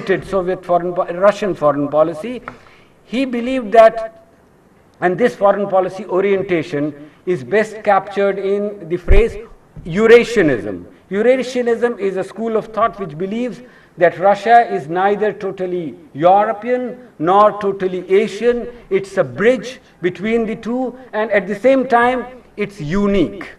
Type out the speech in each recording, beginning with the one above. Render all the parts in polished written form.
Russian foreign policy, he believed that, and this foreign policy orientation is best captured in the phrase Eurasianism. Eurasianism is a school of thought which believes that Russia is neither totally European nor totally Asian. It's a bridge between the two, and at the same time it's unique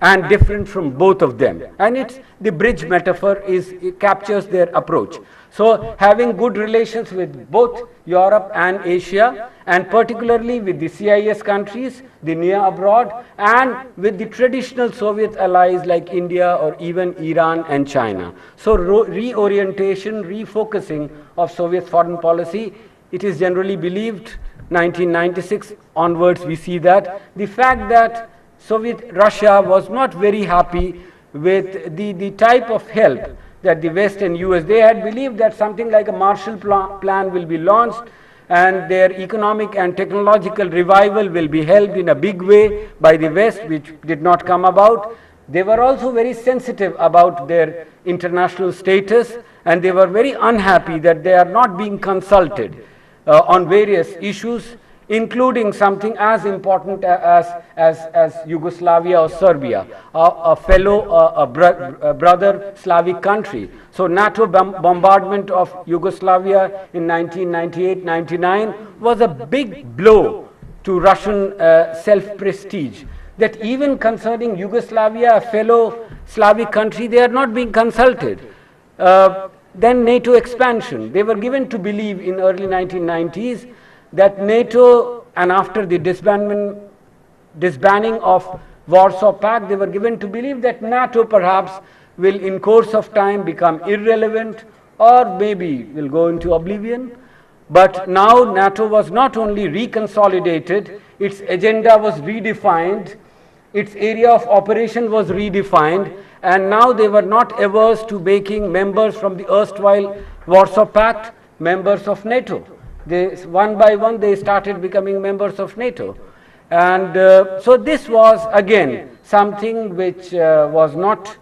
and different from both of them. And it's the bridge metaphor it captures their approach. So having good relations with both Europe and Asia, and particularly with the CIS countries, the near abroad, and with the traditional Soviet allies like India or even Iran and China. So reorientation, refocusing of Soviet foreign policy, it is generally believed, 1996 onwards we see that. The fact that Soviet Russia was not very happy with the type of help that the West and US, they had believed that something like a Marshall Plan will be launched and their economic and technological revival will be helped in a big way by the West, which did not come about. They were also very sensitive about their international status, and they were very unhappy that they are not being consulted on various issues, including something as important as Yugoslavia or Serbia, a fellow, brother Slavic country. So NATO bombardment of Yugoslavia in 1998-99 was a big blow to Russian self-prestige, that even concerning Yugoslavia, a fellow Slavic country, they are not being consulted. Then NATO expansion. They were given to believe in early 1990s that NATO, and after the disbanding of Warsaw Pact, they were given to believe that NATO perhaps will in course of time become irrelevant or maybe will go into oblivion. But now NATO was not only reconsolidated, its agenda was redefined, its area of operation was redefined, and now they were not averse to making members from the erstwhile Warsaw Pact members of NATO. They, one by one, they started becoming members of NATO. And so this was again something which was not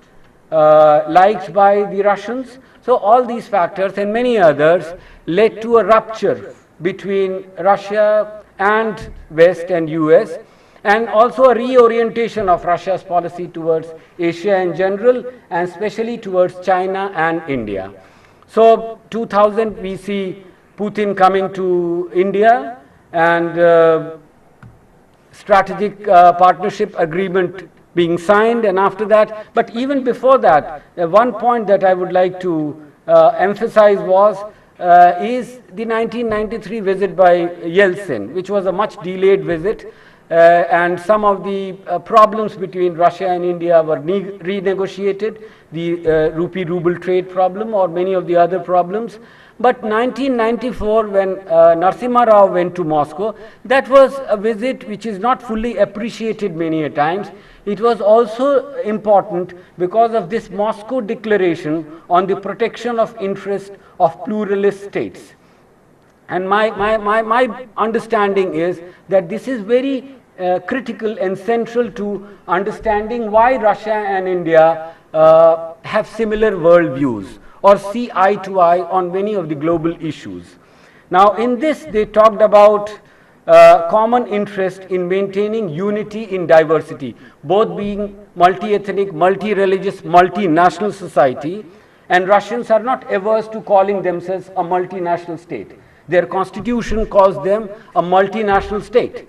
liked by the Russians. So all these factors and many others led to a rupture between Russia and West and US, and also a reorientation of Russia's policy towards Asia in general, and especially towards China and India. So 2000 we see Putin coming to India, and strategic partnership agreement being signed, and after that, but even before that, one point that I would like to emphasize is the 1993 visit by Yeltsin, which was a much delayed visit, and some of the problems between Russia and India were renegotiated, the rupee-ruble trade problem or many of the other problems. But 1994, when Narasimha Rao went to Moscow, that was a visit which is not fully appreciated many a times. It was also important because of this Moscow declaration on the protection of interest of pluralist states. And my understanding is that this is very critical and central to understanding why Russia and India have similar worldviews or see eye to eye on many of the global issues. Now in this they talked about common interest in maintaining unity in diversity, both being multi-ethnic, multi-religious, multinational society, and Russians are not averse to calling themselves a multinational state. Their constitution calls them a multinational state.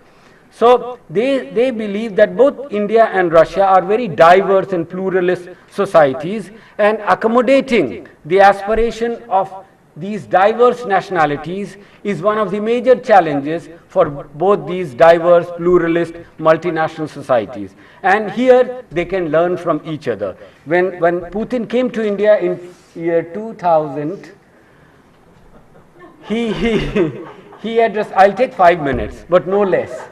So they believe that both India and Russia are very diverse and pluralist societies, and accommodating the aspiration of these diverse nationalities is one of the major challenges for both these diverse, pluralist, multinational societies. And here they can learn from each other. When Putin came to India in year 2000, he addressed, I'll take 5 minutes, but no less.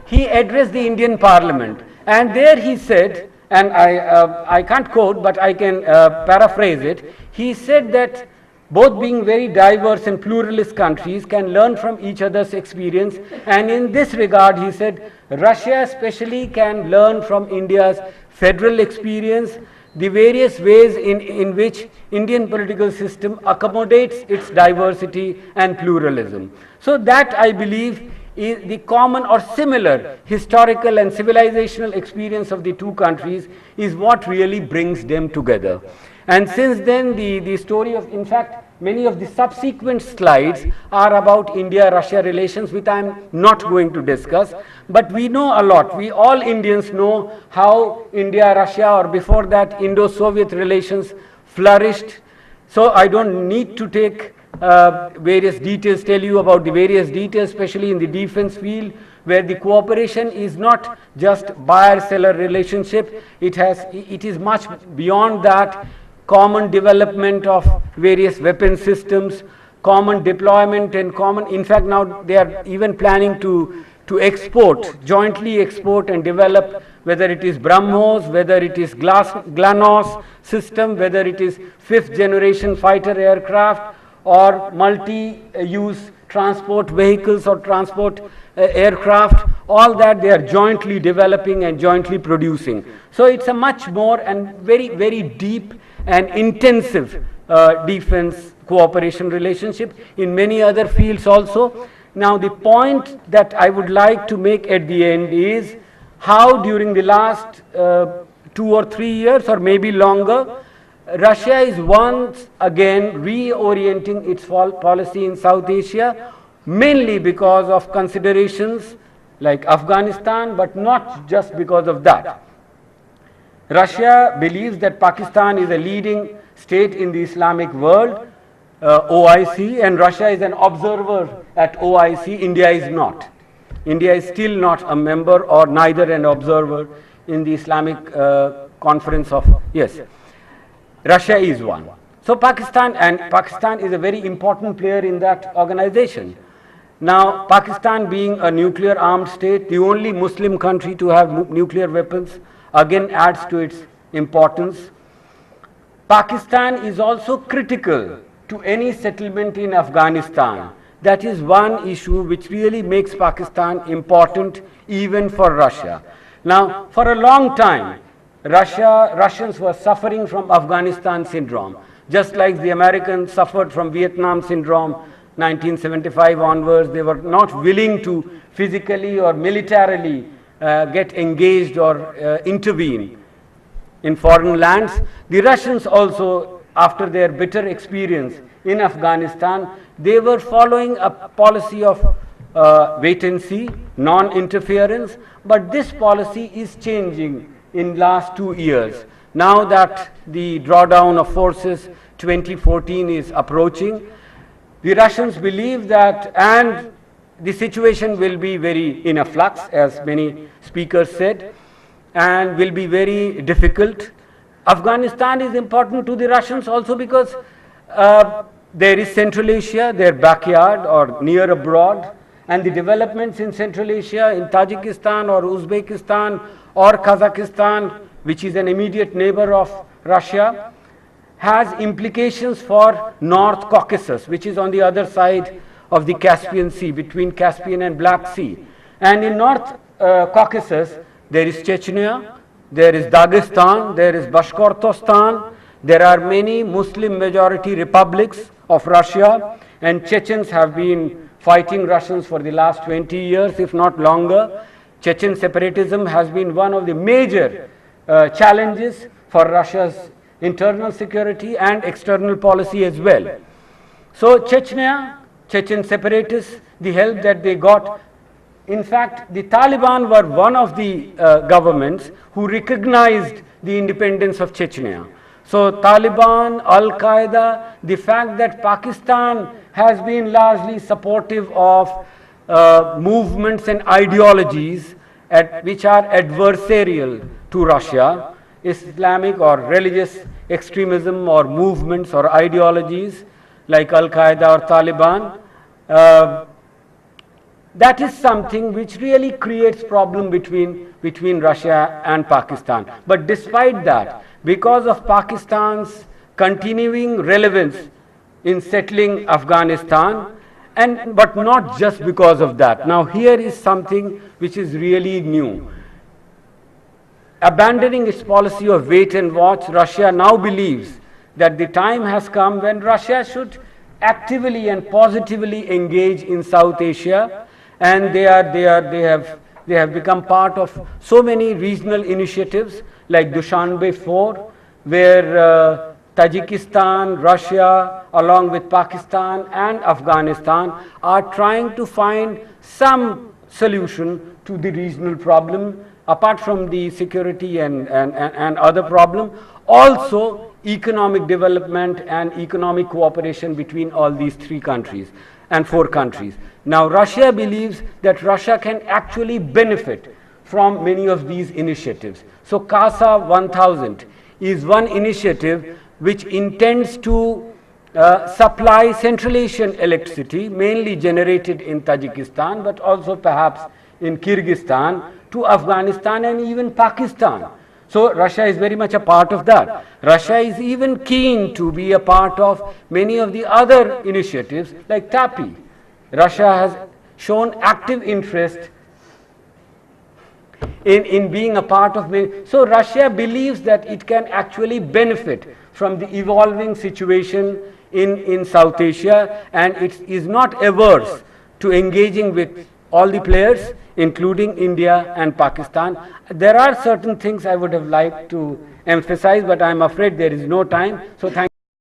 He addressed the Indian Parliament, and there he said, and I can't quote, but I can paraphrase it. He said that both being very diverse and pluralist countries can learn from each other's experience, and in this regard he said Russia especially can learn from India's federal experience, the various ways in which Indian political system accommodates its diversity and pluralism. So that, I believe, is the common or similar historical and civilizational experience of the two countries is what really brings them together. And since then, the story of, in fact, many of the subsequent slides are about India-Russia relations, which I am not going to discuss. But we know a lot. We all Indians know how India-Russia, or before that Indo-Soviet relations flourished. So I don't need to take various details, tell you about the various details, especially in the defense field, where the cooperation is not just buyer-seller relationship. It is much beyond that. Common development of various weapon systems, common deployment and common, in fact now they are even planning to export, jointly export and develop, whether it is BrahMos, whether it is GLaNOS system, whether it is 5th generation fighter aircraft or multi-use transport vehicles or transport aircraft, all that they are jointly developing and jointly producing. So it's a much more and very, very deep and intensive defense cooperation relationship in many other fields also. Now the point that I would like to make at the end is how during the last 2 or 3 years or maybe longer, Russia is once again reorienting its policy in South Asia, mainly because of considerations like Afghanistan, but not just because of that. Russia believes that Pakistan is a leading state in the Islamic world, OIC, and Russia is an observer at OIC. India is not. India is still not a member or neither an observer in the Islamic conference of, yes, Russia is one. So Pakistan is a very important player in that organization. Now Pakistan being a nuclear armed state, the only Muslim country to have nuclear weapons, again adds to its importance. Pakistan is also critical to any settlement in Afghanistan. That is one issue which really makes Pakistan important even for Russia. Now, for a long time, Russians were suffering from Afghanistan syndrome, just like the Americans suffered from Vietnam syndrome 1975 onwards. They were not willing to physically or militarily get engaged or intervene in foreign lands. The Russians also, after their bitter experience in Afghanistan, they were following a policy of wait and see, non-interference, but this policy is changing in last 2 years. Now that the drawdown of forces 2014 is approaching, the Russians believe that, and the situation will be very in a flux, as many speakers said, and will be very difficult. Afghanistan is important to the Russians also because there is Central Asia, their backyard or near abroad, and the developments in Central Asia, in Tajikistan or Uzbekistan or Kazakhstan, which is an immediate neighbor of Russia, has implications for North Caucasus, which is on the other side of the Caspian Sea, between Caspian and Black Sea. And in North Caucasus, there is Chechnya, there is Dagestan, there is Bashkortostan, there are many Muslim majority republics of Russia, and Chechens have been fighting Russians for the last 20 years, if not longer. Chechen separatism has been one of the major challenges for Russia's internal security and external policy as well. So Chechnya, Chechen separatists, the help that they got, in fact, the Taliban were one of the governments who recognized the independence of Chechnya. So Taliban, Al-Qaeda, the fact that Pakistan has been largely supportive of movements and ideologies which are adversarial to Russia, Islamic or religious extremism or movements or ideologies like Al-Qaeda or Taliban, that is something which really creates problem between Russia and Pakistan. But despite that, because of Pakistan's continuing relevance in settling Afghanistan, but not just because of that. Now here is something which is really new. abandoning its policy of wait and watch, Russia now believes that the time has come when Russia should actively and positively engage in South Asia, and they have become part of so many regional initiatives like Dushanbe 4, where Tajikistan, Russia, along with Pakistan and Afghanistan are trying to find some solution to the regional problem, apart from the security and other problem, also economic development and economic cooperation between all these 3 countries and 4 countries. Now Russia believes that Russia can actually benefit from many of these initiatives. So CASA 1000 is one initiative which intends to supply Central Asian electricity, mainly generated in Tajikistan, but also perhaps in Kyrgyzstan, to Afghanistan and even Pakistan. So Russia is very much a part of that. Russia is even keen to be a part of many of the other initiatives like TAPI. Russia has shown active interest in being a part of many. So Russia believes that it can actually benefit from the evolving situation in South Asia, and it is not averse to engaging with all the players, including India and Pakistan. There are certain things I would have liked to emphasize, but I am afraid there is no time. So thank